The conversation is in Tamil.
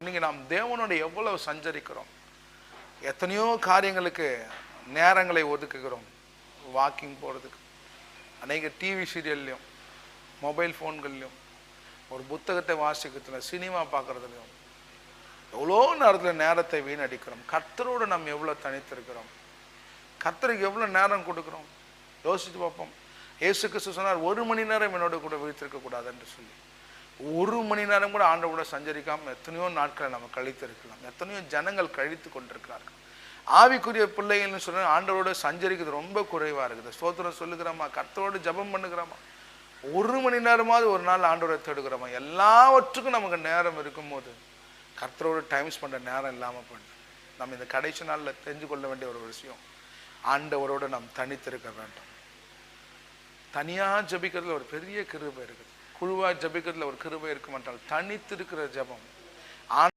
இன்னைக்கு நாம் தேவனோட எவ்வளவு சஞ்சரிக்கிறோம், எத்தனையோ காரியங்களுக்கு நேரங்களை ஒதுக்குகிறோம். வாக்கிங் போகிறதுக்கு, அநேக டிவி சீரியல்லையும் மொபைல் ஃபோன்கள்லையும் ஒரு புத்தகத்தை வாசிக்கிறதுல சினிமா பார்க்குறதுலையும் எவ்வளோ நேரத்தை வீணடிக்கிறோம். கர்த்தரோடு நம்ம எவ்வளோ தனித்திருக்கிறோம், கர்த்தருக்கு எவ்வளோ நேரம் கொடுக்குறோம் யோசித்து பார்ப்போம். இயேசு கிறிஸ்து சொன்னார், 1 மணி நேரம் என்னோட கூட விழித்திருக்க கூடாது என்று சொல்லி. 1 மணி நேரம் கூட ஆண்டவர் கூட சஞ்சரிக்காமல் எத்தனையோ நாட்களை நம்ம கழித்து இருக்கலாம். எத்தனையோ ஜனங்கள் கழித்து கொண்டிருக்கிறார்கள். ஆவிக்குரிய பிள்ளைகள்னு சொன்னால் ஆண்டவரோட சஞ்சரிக்கிறது ரொம்ப குறைவாக இருக்குது. ஸ்தோத்திரம் சொல்லுகிறோமா, கர்த்தரோடு ஜபம் பண்ணுகிறோமா, 1 மணி நேரமாவது ஒரு நாள் ஆண்டவரை தேடுகிறோமா. எல்லாவற்றுக்கும் நமக்கு நேரம் இருக்கும்போது கர்த்தரோடு டைம் ஸ்பெண்ட் நேரம் இல்லாமல் பண்ணு. நம்ம இந்த கடைசி நாளில் தெரிஞ்சு கொள்ள வேண்டிய ஒரு விஷயம், ஆண்டவரோடு நாம் தனித்திருக்க வேண்டும். தனியாக ஜபிக்கிறதுல ஒரு பெரிய கிருபை இருக்குது, குழுவாக ஜபிக்கிறதுல ஒரு கிருபை இருக்க மாட்டால் தனித்திருக்கிற ஜபம்